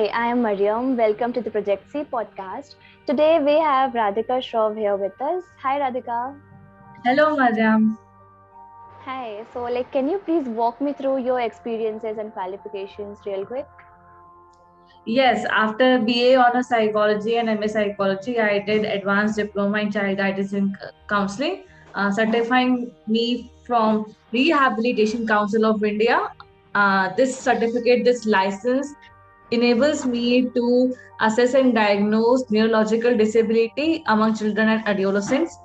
I am Mariam. Welcome to the Project C podcast. Today we have Radhika Shroff here with us. Hi Radhika. Hello, Mariam. Hi. Can you please walk me through your experiences and qualifications real quick? Yes, after BA Honor Psychology and MA Psychology, I did Advanced Diploma in Child Guidance and Counseling, certifying me from Rehabilitation Council of India. This license enables me to assess and diagnose neurological disability among children and adolescents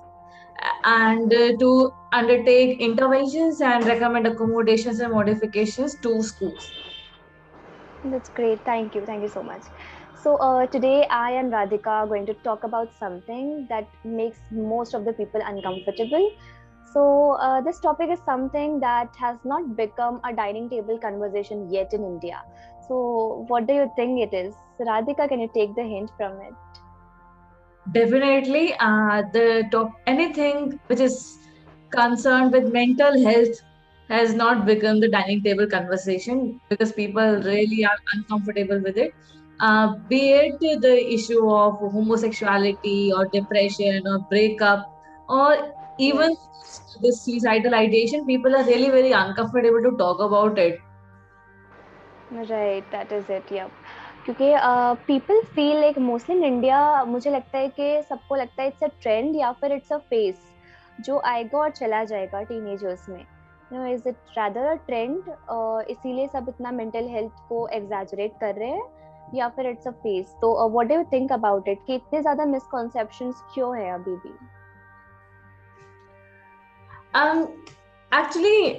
and to undertake interventions and recommend accommodations and modifications to schools. That's great. Thank you. Thank you so much. Today I and Radhika are going to talk about something that makes most of the people uncomfortable. This topic is something that has not become a dining table conversation yet in India. So, what do you think it is? Radhika, can you take the hint from it? Definitely, the top anything which is concerned with mental health has not become the dining table conversation because people really are uncomfortable with it. Be it the issue of homosexuality or depression or breakup or even Yes. the suicidal ideation, people are really very uncomfortable to talk about it. Right that is it yup क्योंकि people feel like mostly in India मुझे लगता है कि सबको लगता है it's a trend या फिर इट्स अ फेस जो आएगा और चला जाएगा टीनेजर्स में no is it rather a trend इसीलिए सब इतना मेंटल हेल्थ को एग्जैजरेट कर रहे हैं या फिर इट्स अ फेस तो what do you think about it कि इतने ज्यादा मिसकॉन्सेप्शंस क्यों है अभी भी Um, actually,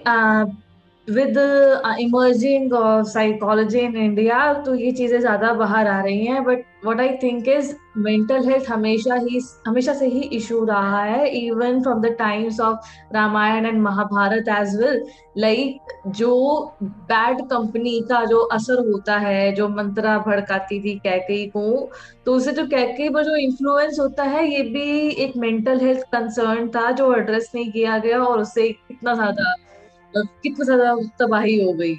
with the emerging of psychology in India, तो ये चीजें ज्यादा बाहर आ रही हैं. But what I think is mental health हमेशा से ही issue रहा है, even from the times of Ramayana and Mahabharata as well. Like जो bad company का जो असर होता है, जो मंत्रा भड़काती थी कैकेयी को, तो उसे जो कैकेयी पर जो इन्फ्लुएंस होता है ये भी एक मेंटल हेल्थ कंसर्न था जो एड्रेस नहीं किया गया और उससे कितना ज्यादा तबाही हो गई,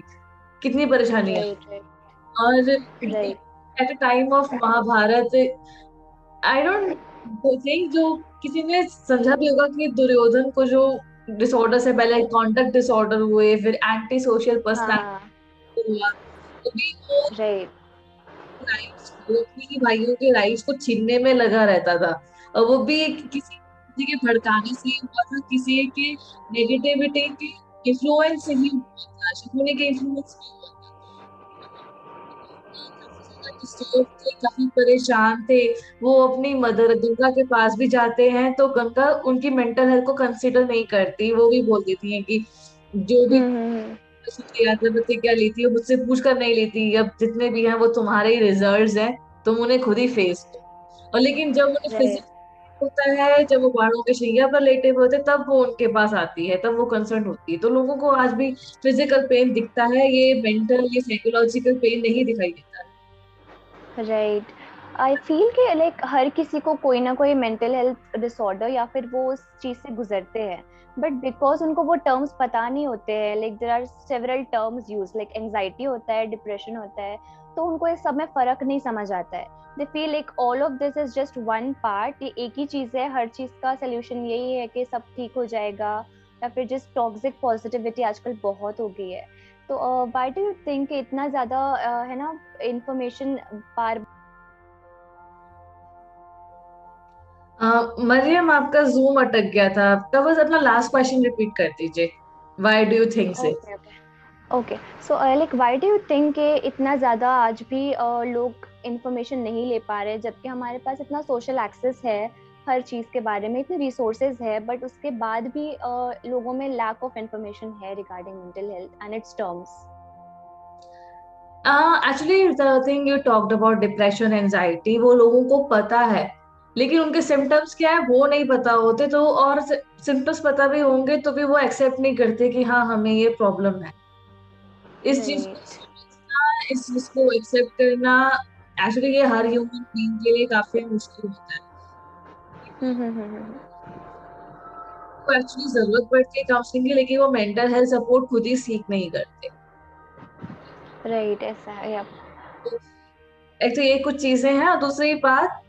कितनी परेशानियां. राइट राइट और right at the time of Mahabharata I don't think जो किसी ने समझा भी होगा कि दुर्योधन को जो डिसऑर्डर से पहले कॉन्डक्ट डिसऑर्डर हुए, फिर एंटी सोशल हाँ पर्सनालिटी हुआ, तभी वो राइट राइट्स वो अपनी भाइयों के राइट्स को छीनने में लगा रहता था. और वो भी किसी के भड़काने से हुआ था, किसी के नेगेटिविटी के इन्फ्लुएंस से ही हुआ था, शकुनी के इन्फ्लुएंस से हुआ था. काफी ज्यादा डिस्टर्ब थे, काफी परेशान थे. वो अपनी मदर गंगा के पास भी जाते हैं तो गंगा उनकी मेंटल हेल्थ को कंसिडर नहीं करती. वो भी बोल देती हैं कि जो भी हम्म. प्रतिज्ञा लेती है मुझसे पूछ कर नहीं लेती, अब जितने भी हैं वो तुम्हारे ही रिजल्ट्स हैं, तुम उन्हें खुद ही फेस करो. और लेकिन जब उन्हें राइट फिजिकल होता है, जब वो पहाड़ों के शैया पर लेटे हुए होते, तब वो उनके पास आती है, तब वो कंसर्न होती है. तो लोगों को आज भी फिजिकल पेन दिखता है, ये मेंटल ये साइकोलॉजिकल पेन नहीं दिखाई देता है. राइट आई फील कि लाइक हर किसी को कोई ना कोई मेंटल हेल्थ डिसऑर्डर या फिर वो उस चीज से गुजरते हैं बट बिकॉज उनको वो टर्म्स पता नहीं होते हैं like there are several terms use like anxiety होता है डिप्रेशन होता है तो उनको इस सब में फर्क नहीं समझ आता है they feel like all of this is just one part ये एक ही चीज है हर चीज का सोल्यूशन यही है कि सब ठीक हो जाएगा या फिर जस्ट टॉक्सिक पॉजिटिविटी आजकल बहुत हो गई है तो व्हाई डू यू थिंक इतना ज्यादा है ना इंफॉर्मेशन बार मरियम, आपका जूम अटक गया था आपका, बस अपना लास्ट क्वेश्चन रिपीट कर दीजिए. व्हाई डू यू थिंक से? Okay okay okay so like why do you think कि इतना ज़्यादा आज भी लोग इंफॉर्मेशन नहीं ले पा रहे जबकि हमारे पास इतना सोशल एक्सेस है हर चीज़ के बारे में इतने रिसोर्सेज है बट उसके बाद भी लोगों में लैक ऑफ इंफॉर्मेशन है regarding mental health and it's terms actually the thing you talked about depression anxiety, वो लोगों को पता है लेकिन उनके सिम्टम्स क्या है वो नहीं पता होते. तो और सिम्टम्स पता भी होंगे तो भी वो एक्सेप्ट नहीं करते कि हाँ हमें ये प्रॉब्लम है. इस चीज को राइट समझना, इस चीज को एक्सेप्ट करना, एक्चुअली ये हर ह्यूमन बीइंग के लिए काफी मुश्किल होता है. को एक्चुअली जरूरत पड़ती है काउंसलिंग की, लेकिन वो मेंटल हेल्थ सपोर्ट खुद ही सीख नहीं करते. राइट ऐसा है एक तो ये कुछ चीजें हैं, और दूसरी बात,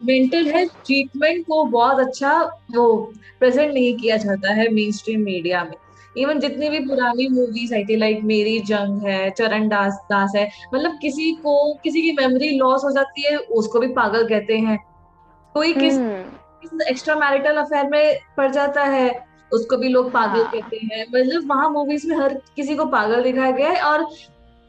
मेंटल हेल्थ ट्रीटमेंट को बहुत अच्छा वो प्रेजेंट नहीं किया जाता है मेन स्ट्रीम मीडिया में। इवन जितनी भी पुरानी मूवीज आई थी, लाइक मेरी जंग है, चरण दास दास है, मतलब किसी को किसी की मेमोरी लॉस हो जाती है उसको भी पागल कहते हैं। कोई हम्म। एक्स्ट्रा मैरिटल अफेयर में पड़ जाता है, उसको भी लोग पागल हाँ। कहते हैं। मतलब वहां मूवीज में हर किसी को पागल दिखाया गया है, और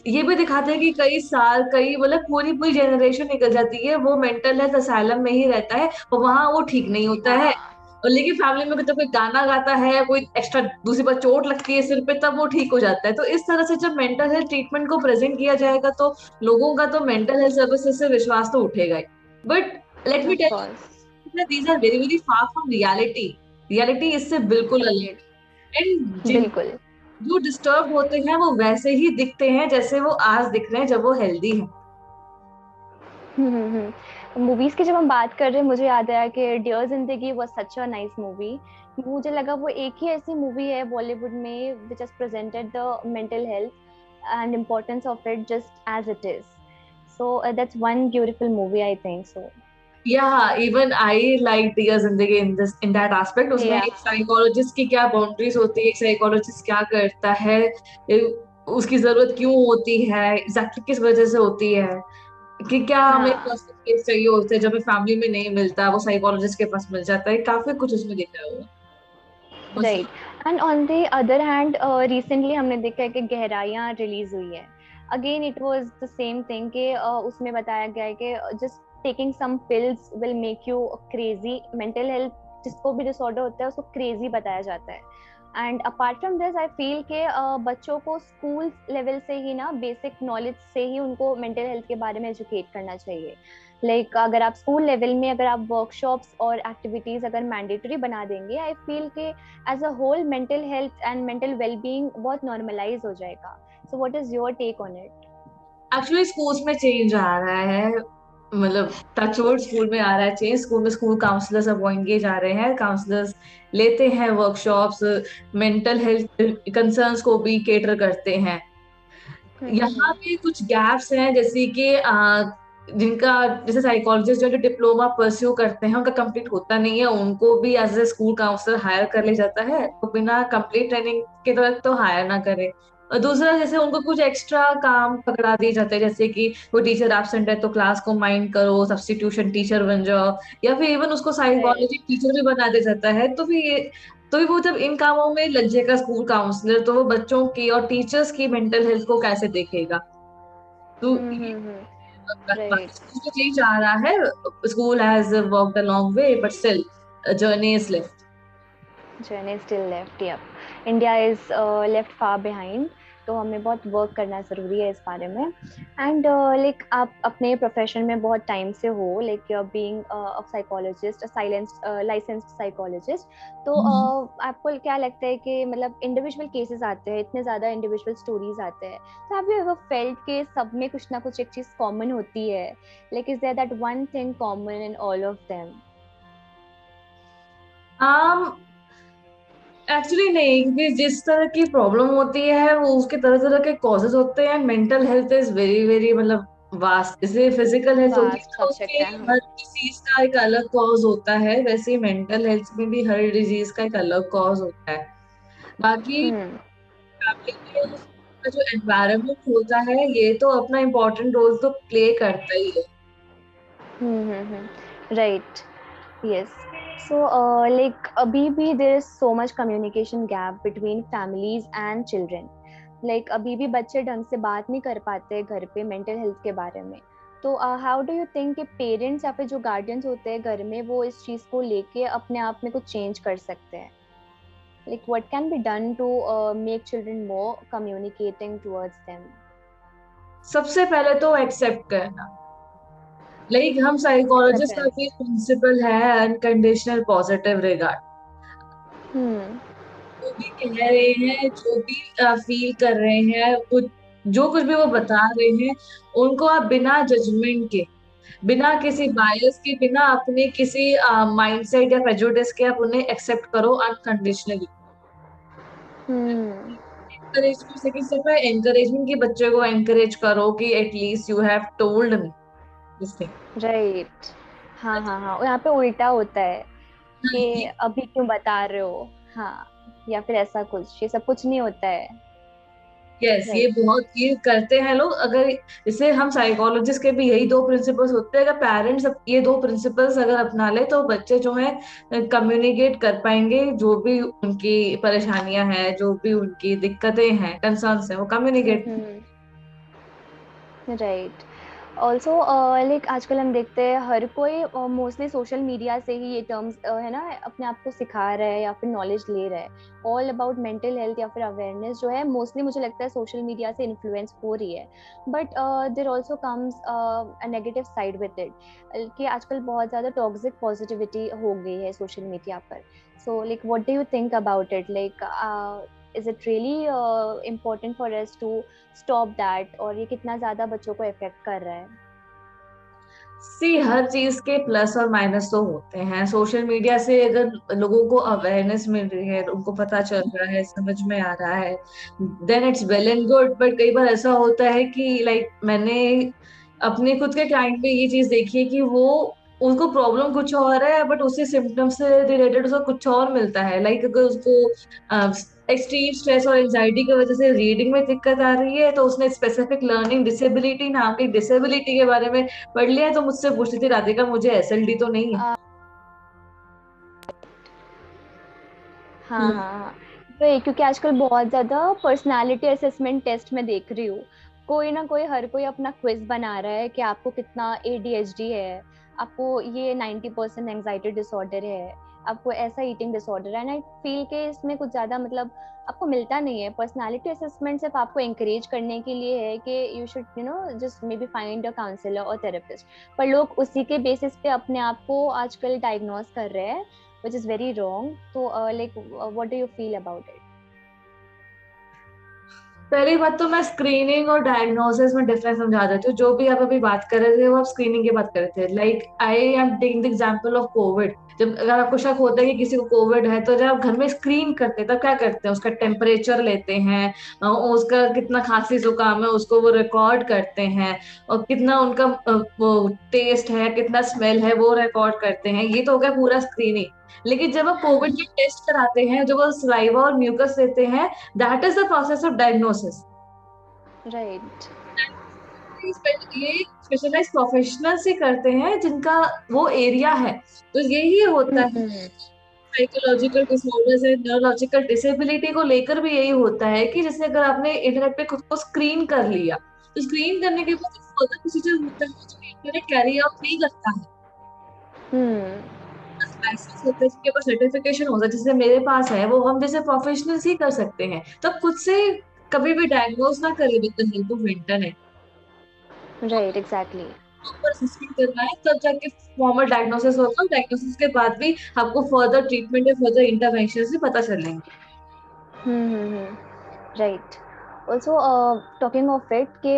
ये भी दिखाते हैं कि कई साल, कई मतलब पूरी पूरी जनरेशन निकल जाती है, वो मेंटल हेल्थ असाइलम में ही रहता है और वहां वो ठीक नहीं होता है। हाँ। और लेकिन फैमिली में तो कोई गाना गाता है, कोई एक्स्ट्रा दूसरी बार चोट लगती है सिर पे, तब वो ठीक हो जाता है। तो इस तरह से जब मेंटल हेल्थ ट्रीटमेंट को प्रेजेंट किया जाएगा तो लोगों का तो मेंटल हेल्थ सर्विसेज से विश्वास तो उठेगा ही। But let me of tell course. You, these are very very far from reality. Reality इससे बिल्कुल अलग राइट। है। एंड जिन बिल्कुल। जो डिस्टर्ब होते हैं वो वैसे ही दिखते हैं जैसे वो आज दिख रहे हैं जब वो हेल्दी है। मूवीज की जब हम बात कर रहे हैं, मुझे याद आया कि डियर जिंदगी was such a nice movie. मुझे लगा वो एक ही ऐसी मूवी है बॉलीवुड में which has presented the mental health and importance of it just as it is. So that's one beautiful movie I think so. Yeah even I like dear जिंदगी in that aspect. उसमें या। एक psychologist की क्या boundaries होती है, एक psychologist क्या करता है, उसकी जरूरत क्यों होती है, एग्जैक्टली किस वजह से होती है, कि क्या हमें हाँ। पर्सनल स्पेस चाहिए होता है जो हमें फैमिली में नहीं मिलता, वो साइकोलॉजिस्ट के पास मिल जाता है। काफी कुछ उसमें दिखा हुआ है बस। Right. And on the other hand recently हमने देखा है कि गहराइयाँ रिलीज हुई है। Again it was the same thing कि उसमें बताया गया है कि just taking some pills will make you crazy. Mental health जिसको भी डिसऑर्डर होता है उसको क्रेजी बताया जाता है। And apart from this I feel के बच्चों को स्कूल लेवल से ही ना बेसिक नॉलेज से ही उनको मेंटल हेल्थ के बारे में एजुकेट करना चाहिए। अगर आप स्कूल लेवल में अगर आप वर्कशॉप्स और एक्टिविटीज अगर मैंडेटरी बना देंगे, आई फील के as a whole mental health and mental wellbeing बहुत नॉर्मलाइज हो जाएगा। So what is your take on it? Actually schools में चेंज आ रहा है, मतलब टचवुड स्कूल में आ रहा है चेंज। स्कूल में स्कूल काउंसलर्स अपॉइंट किए जा रहे हैं, काउंसलर्स लेते हैं वर्कशॉप्स, मेंटल हेल्थ कंसर्न्स को भी केटर करते हैं। यहाँ पे कुछ गैप्स हैं, जैसे कि जिनका जैसे साइकोलॉजिस्ट जो डिप्लोमा परस्यू करते हैं उनका कंप्लीट होता नहीं है, उनको भी as a school counsellor hire कर लिया जाता है, तो बिना कंप्लीट ट्रेनिंग के तक तो हायर ना करे। और दूसरा, जैसे उनको कुछ एक्स्ट्रा काम पकड़ा दिए जाते हैं, जैसे कि वो टीचर एब्सेंट है तो क्लास को माइंड करो, सब्स्टिट्यूशन टीचर बन जाओ, या फिर इवन उसको साइकोलॉजी राइट। टीचर भी बना दिया जाता है। तो भी वो जब इन कामों में लग जाएगा स्कूल काउंसलर, तो वो बच्चों की और टीचर्स की मेंटल हेल्थ को कैसे देखेगा? तो बाकी राइट। स्कूल तो चेंज आ रहा है, school has worked a long way, but still journey is left. China is still left, yep. India is left far behind. तो हमें बहुत वर्क करना ज़रूरी है इस बारे में। एंड लाइक आप अपने प्रोफेशन में बहुत टाइम से हो, like you are being a psychologist, licensed psychologist. तो आपको क्या लगता है कि मतलब इंडिविजुअल केसेस आते हैं, इतने ज़्यादा इंडिविजुअल स्टोरीज आते हैं, तो हैव यू एवर फेल्ट के सब में कुछ ना कुछ एक चीज़ कॉमन होती है? Like is there that one thing common in all of them? um actually नहीं, क्योंकि जिस तरह की प्रॉब्लम होती है वो उसके तरह तरह के कॉजेज होते हैं। Mental health is very very मतलब वास्ट। जैसे फिजिकल हेल्थ होती है वास्ट ना, सब्जेक्ट उसके है। हर डिजीज का एक अलग कॉज होता है, वैसे ही मेंटल हेल्थ में भी हर डिजीज का एक अलग कॉज होता है। बाकी हम्म। फैमिली में उसका जो एनवायरनमेंट होता है ये तो अपना इम्पोर्टेंट रोल तो प्ले करता ही है। राइट। यस। सो लाइक अभी भी there is so much communication gap between families and children. Like अभी भी बच्चे ढंग से बात नहीं कर पाते घर पे मेंटल हेल्थ के बारे में। तो हाउ डू यू थिंक कि पेरेंट्स या फिर जो गार्डियंस होते हैं घर में वो इस चीज को लेके अपने आप में कुछ चेंज कर सकते हैं? Like what can be done to make children more communicating towards them? सबसे पहले तो एक्सेप्ट करना, लाइक हम साइकोलॉजिस्ट का भी एक्सेप्टेंस। प्रिंसिपल है अनकंडीशनल पॉजिटिव रिगार्ड। हम्म। जो भी कह रहे हैं, जो भी फील कर रहे हैं, कुछ जो कुछ भी वो बता रहे हैं, उनको आप बिना जजमेंट के, बिना किसी बायस के, बिना अपने किसी माइंडसेट या प्रेजुडिस के आप उन्हें एक्सेप्ट करो अनकंडीशनली। हम्म। एनकरेजमेंट, सेकंड स्टेप है एनकरेजमेंट, की बच्चे को एनकरेज करो कि at least you have told me. This thing. Right. हाँ हाँ हाँ, और यहाँ पे उल्टा होता है कि अभी क्यों बता रहे हो। हाँ, या फिर ऐसा कुछ, ये सब कुछ नहीं होता है। यस, ये राइट। बहुत ये करते हैं लोग। अगर जैसे हम साइकोलॉजिस्ट के भी यही दो प्रिंसिपल्स होते हैं, अगर पेरेंट्स ये दो प्रिंसिपल्स अगर अपना ले तो बच्चे जो है कम्युनिकेट कर पाएंगे, जो भी उनकी परेशानियां हैं, जो भी उनकी दिक्कतें हैं, कंसर्न्स हैं, वो कम्युनिकेट। राइट। ऑल्सो लाइक आजकल हम देखते हैं हर कोई मोस्टली सोशल मीडिया से ही ये टर्म्स है ना अपने आप को सिखा रहा है या फिर नॉलेज ले रहा है। ऑल अबाउट मेंटल हेल्थ या फिर अवेयरनेस जो है मोस्टली मुझे लगता है सोशल मीडिया से इन्फ्लुएंस हो रही है। But there also comes a negative side with it कि आजकल बहुत ज़्यादा टॉक्सिक पॉजिटिविटी हो गई है सोशल मीडिया पर। So like what do you think about it, like is it really important for us to stop that, और ये कितना ज्यादा बच्चों को इफेक्ट कर रहा है। सी, हर चीज के प्लस और माइनस तो होते हैं। सोशल मीडिया से अगर लोगों को अवेयरनेस मिल रही है, उनको पता चल रहा है, समझ में आ रहा है, then it's well and good. But कई बार ऐसा होता है कि लाइक मैंने अपने खुद के क्लाइंट में ये चीज देखी है कि वो उनको प्रॉब्लम कुछ और है बट उसी सिम्टम से रिलेटेड उसको कुछ और मिलता है। लाइक अगर उसको एक्सट्रीम स्ट्रेस और एंजाइटी की वजह से रीडिंग में दिक्कत आ रही है, तो उसने स्पेसिफिक लर्निंग डिसेबिलिटी नाम की डिसेबिलिटी के बारे में पढ़ लिया है, तो मुझसे पूछती थी, राधिका मुझे एसएलडी तो नहीं है? हाँ हम्म। हाँ हाँ। तो ये क्योंकि आजकल बहुत ज्यादा पर्सनालिटी असेसमेंट टेस्ट में देख रही हूँ, कोई ना कोई हर कोई अपना क्विज बना रहा है कि आपको कितना एडीएचडी है, आपको ये 90% एंजाइटी डिसऑर्डर है, आपको ऐसा ईटिंग डिसऑर्डर है। एंड आई फील के इसमें कुछ ज्यादा मतलब आपको मिलता नहीं है। पर्सनालिटी असेसमेंट सिर्फ आपको एंकरेज करने के लिए है कि you should you know just maybe find a counsellor और थेरेपिस्ट, पर लोग उसी के बेसिस पे अपने आप को आजकल डायग्नोज कर रहे हैं, which is very wrong. So what do you feel about it? पहली बात तो मैं स्क्रीनिंग और डायग्नोसिस में डिफरेंस समझा देती हूँ। जो भी आप अभी बात कर रहे थे वो आप स्क्रीनिंग की बात कर रहे थे। Like I am taking the example of Covid. जब अगर आपको शक होता है कि किसी को कोविड है, तो जब आप घर में स्क्रीन करते हैं तब क्या करते हैं? उसका टेम्परेचर लेते हैं, उसका कितना खांसी जुकाम है उसको वो रिकॉर्ड करते हैं, और कितना उनका वो टेस्ट है, कितना स्मेल है, वो रिकॉर्ड करते हैं। ये तो हो गया पूरा स्क्रीनिंग। लेकिन जब आप कोविड के टेस्ट कराते हैं, जब वो सलाइवा और म्यूकस लेते हैं, that is the process of diagnosis. Right. ये स्पेशलाइज प्रोफेशनल्स ही करते हैं जिनका वो एरिया है। तो यही होता है Hmm. साइकोलॉजिकल डिसऑर्डर्स है, न्यूरोलॉजिकल डिसेबिलिटी को लेकर भी यही होता है कि जैसे अगर आपने इंटरनेट पे खुद को स्क्रीन कर लिया, तो स्क्रीन करने के बाद फर्दर प्रोसीजर होता है जो इंटरनेट कैरी आउट नहीं करता है। Hmm. लाइसेंस होता है, जिनके पास सर्टिफिकेशन होता है, जैसे मेरे पास है, वो हम जैसे प्रोफेशनल्स ही कर सकते हैं। तो खुद से कभी भी डायग्नोज ना करें with the help of internet. Right, exactly. Proper assessment करना है, तब जाके फॉर्मल डायग्नोसिस होगा। डायग्नोसिस के बाद भी आपको फर्दर ट्रीटमेंट या फर्दर इंटरवेंशन से पता चलेंगे। Hmm. Right. Also, talking of it, कि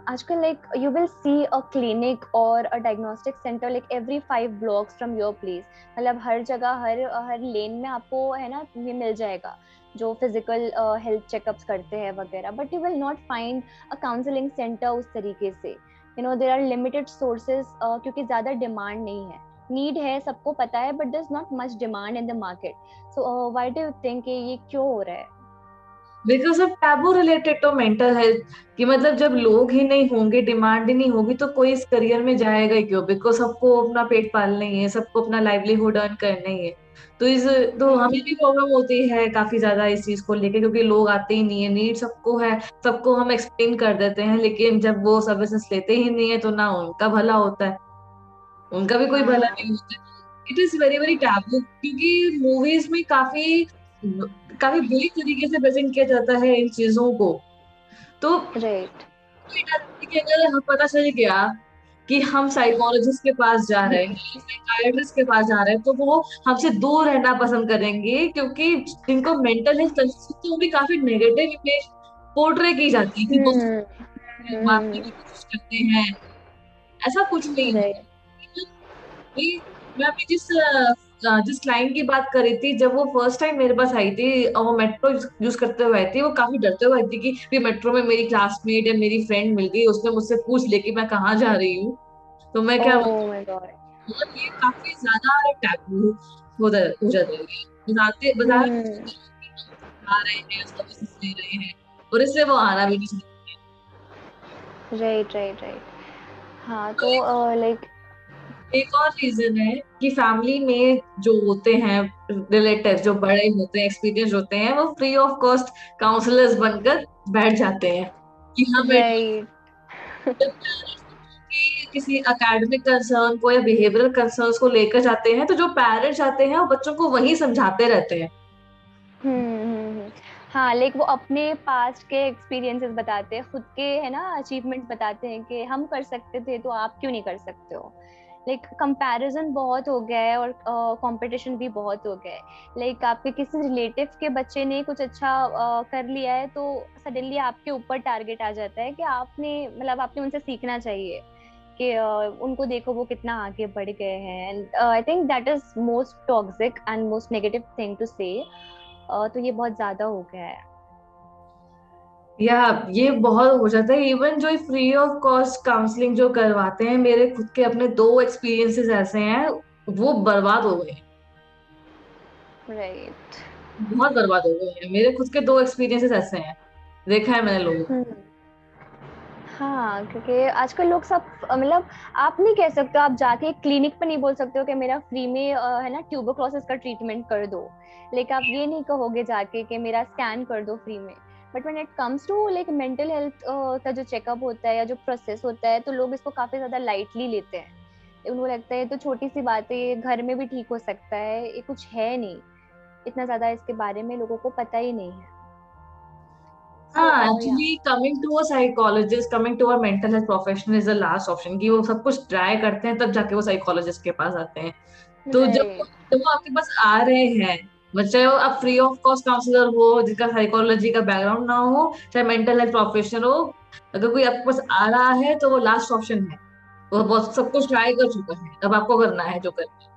आजकल like you will see a clinic or a diagnostic center like every 5 blocks from your place. मतलब हर जगह हर लेन में आपको है ना ये मिल जाएगा जो फिजिकल हेल्थ चेकअप्स करते हैं वगैरह, but you will not find a counselling centre उस तरीके से। You know there are limited sources क्योंकि ज्यादा डिमांड नहीं है। नीड है, सबको पता है, but there is not much demand in the market. So why do you think ये क्यों हो रहा है? Because of taboo related to mental health. कि मतलब जब लोग ही नहीं होंगे, डिमांड ही नहीं होगी, तो कोई इस करियर में जाएगा ही क्यों? बिकॉज सबको अपना पेट पालना ही है, सबको अपना लाइवलीहुड अर्न करना ही है। तो इस तो हमें भी प्रॉब्लम होती है काफी ज्यादा इस चीज को लेके, क्योंकि लोग आते ही नहीं है। नीड सबको है, सबको हम एक्सप्लेन कर देते हैं, लेकिन जब वो सर्विसेज लेते ही नहीं है तो ना उनका भला होता है, उनका भी कोई भला हाँ। नहीं होता। It is very very taboo, क्योंकि मूवीज में काफी काफी बुरी तरीके से प्रेजेंट किया जाता है इन चीजों को। तो राइट। कोई डर नहीं कि अगर हमें पता चल गया कि हम साइकोलॉजिस्ट के पास जा रहे हैं, साइकाइट्रिस्ट के पास जा रहे हैं, तो वो हमसे दूर रहना पसंद करेंगे, क्योंकि जिनको मेंटल हेल्थ कंसर्न तो वो भी काफी नेगेटिव इमेज पोर्ट्रे की जाती है कि वो हम्म। मारने की कोशिश करते हैं। ऐसा कुछ नहीं है। राइट। ये मैं अभी जिस क्लाइंट की बात कर रही थी, जब वो फर्स्ट टाइम मेरे पास आई थी और वो मेट्रो यूज करते हुए आई थी, वो काफी डरते हुए आई थी कि भी मेट्रो में मेरी क्लासमेट या मेरी फ्रेंड मिल गई, उसने मुझसे पूछ लिया कि मैं कहाँ जा रही हूँ। तो मैं क्या ओह माय गॉड। मतलब ये काफी ज्यादा टैबू हो जाता है। बता हम्म। आ रहे हैं, सर्विसेज ले रहे हैं, और इससे वो आना भी नहीं चाहते। Right right right. हाँ और तो लाइक। एक और रीजन है कि फैमिली में जो होते हैं रिलेटिव, जो बड़े होते हैं, एक्सपीरियंस होते हैं, वो फ्री ऑफ कॉस्ट काउंसलर्स बनकर बैठ जाते हैं कि हाँ बेटा, राइट। जब parents कि किसी एकेडमिक कंसर्न को या बिहेवियरल कंसर्न्स को लेकर जाते हैं, तो जो पेरेंट्स आते हैं वो बच्चों को वही समझाते रहते हैं। हम्म। हाँ लाइक वो अपने पास्ट के एक्सपीरियंसेस बताते हैं, खुद के है ना अचीवमेंट बताते हैं कि हम कर सकते थे तो आप क्यों नहीं कर सकते हो। लाइक कंपैरिजन बहुत हो गया है और कंपटीशन भी बहुत हो गया है। लाइक आपके किसी रिलेटिव के बच्चे ने कुछ अच्छा कर लिया है तो सडनली आपके ऊपर टारगेट आ जाता है कि आपने मतलब आपने उनसे सीखना चाहिए कि उनको देखो वो कितना आगे बढ़ गए हैं। And I think that is most toxic and most negative thing to say. तो ये बहुत ज्यादा हो गया है। या ये बहुत हो जाता है। इवन जो फ्री ऑफ कॉस्ट काउंसलिंग जो करवाते हैं, मेरे खुद के अपने 2 एक्सपीरियंसेस ऐसे हैं, वो बर्बाद हो गए हैं, राइट। बहुत बर्बाद हो गए हैं। मेरे खुद के 2 एक्सपीरियंसेस ऐसे हैं, देखा है मैंने लोगों को। हम्म। हाँ क्योंकि आजकल लोग सब मतलब आप नहीं कह सकते हो, आप जाके क्लिनिक पे नहीं बोल सकते हो कि मेरा फ्री में है ना ट्यूबरक्लोसिस का ट्रीटमेंट कर दो। लेकिन आप ये नहीं कहोगे जाके कि मेरा स्कैन कर दो फ्री में। But when it comes to like mental health का जो चेकअप होता है या जो प्रोसेस होता है तो लोग इसको काफी ज्यादा लाइटली लेते हैं। उनको लगता है तो छोटी सी बात है, ये घर में भी ठीक हो सकता है, ये कुछ है नहीं। इतना ज्यादा इसके बारे में लोगों को पता ही नहीं है। सो हाँ, yeah. Actually coming to a psychologist, coming to a mental health professional is the last option, कि वो सब कुछ ट्राई करते हैं तब जाके वो साइकोलॉजिस्ट के पास आते हैं। तो जब राइट। जब वो आपके पास आ रहे हैं, चाहे वो आप फ्री ऑफ कॉस्ट काउंसलर हो जिसका साइकोलॉजी का बैकग्राउंड ना हो, चाहे मेंटल हेल्थ प्रोफेशनल हो, अगर कोई आपके पास आ रहा है तो वो लास्ट ऑप्शन है। वो बहुत सब कुछ ट्राई कर चुका है, अब आपको करना है जो करना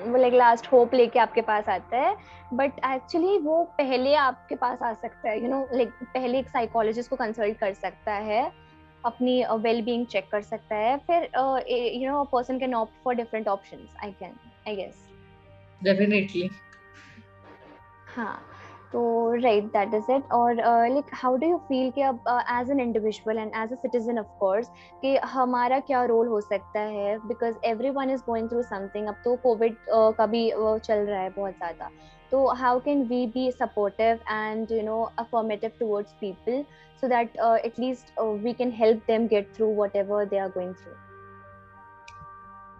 वो लाइक लास्ट होप लेके आपके पास आता है। बट एक्चुअली वो पहले आपके पास आ सकता है, लाइक पहले एक साइकोलॉजिस्ट को कंसल्ट कर सकता है, अपनी वेल बीइंग चेक कर सकता है, फिर person can opt for different options I guess. है, डेफिनेटली। हाँ तो राइट दैट इज इट। और like how do you feel कि अब as an individual and as a citizen of course कि हमारा क्या रोल हो सकता है, because everyone is going through something. अब तो कोविड का भी चल रहा है बहुत ज्यादा। तो how can we be supportive and affirmative towards people so that at least we can help them get through whatever they are going through.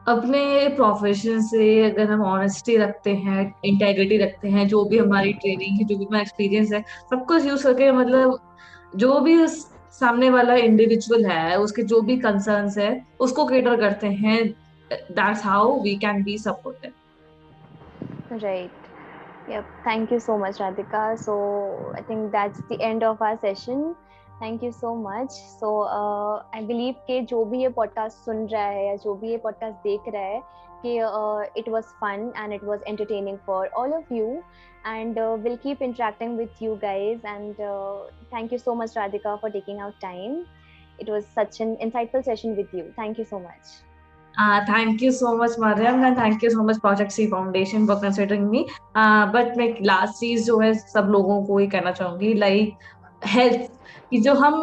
अपने प्रोफेशन से अगर हम ऑनेस्टी रखते हैं, इंटेग्रिटी रखते हैं, जो भी हमारी ट्रेनिंग है, जो भी हमारा एक्सपीरियंस है, सब कुछ यूज करके, मतलब जो भी उस सामने वाला इंडिविजुअल है उसके जो भी कंसर्न्स है उसको केटर करते हैं, that's how we can be supported. Right. Yep. Thank you so much, Radhika. So I think that's the end of our session. Thank you so much. So I believe कि जो भी ये podcast सुन रहा है या जो भी ये podcast देख रहा है कि it was fun and it was entertaining for all of you. And we'll keep interacting with you guys. And thank you so much, Radhika, for taking out time. It was such an insightful session with you. Thank you so much. Thank you so much Mariam, and thank you so much project C foundation for considering me. But मैं लास्ट चीज जो है सब लोगों को ही कहना चाहूंगी, लाइक हेल्थ की जो हम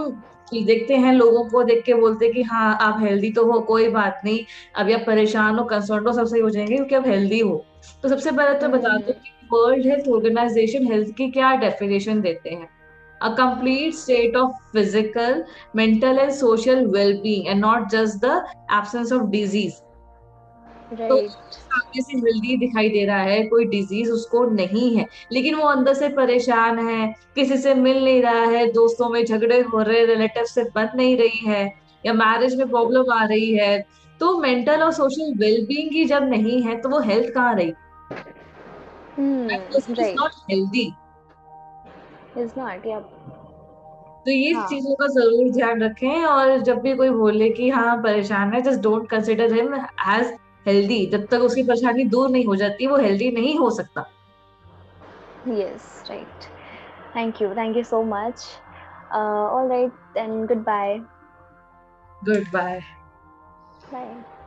कि देखते हैं, लोगों को देख के बोलते हैं कि हाँ आप हेल्दी तो हो, कोई बात नहीं, अभी आप परेशान हो, कंसर्न हो, सब सही हो जाएंगे क्योंकि आप हेल्दी हो। तो सबसे पहले तो बता दो Hmm. कि वर्ल्ड हेल्थ ऑर्गेनाइजेशन हेल्थ की क्या डेफिनेशन देते हैं: a complete state of physical, mental and social well-being and not just the absence of disease। तो Right. सामने से हेल्दी दिखाई दे रहा है, कोई डिजीज उसको नहीं है, लेकिन वो अंदर से परेशान है, किसी से मिल नहीं रहा है, दोस्तों में झगड़े हो रहे, रिलेटिव से बन नहीं रही है, या मैरिज में प्रॉब्लम आ रही है। तो मेंटल और सोशल वेलबींग ही जब नहीं है तो वो हेल्थ कहाँ रही? That person is Right. Not healthy. It's not. Yep. तो ये हाँ. चीजों का जरूर ध्यान रखें, और जब भी कोई बोले कि हाँ परेशान है, just don't consider him as healthy. जब तक उसकी परेशानी दूर नहीं हो जाती वो हेल्दी नहीं हो सकता। Yes, right. Thank you. Thank you so much. All right, then goodbye. Goodbye. Bye.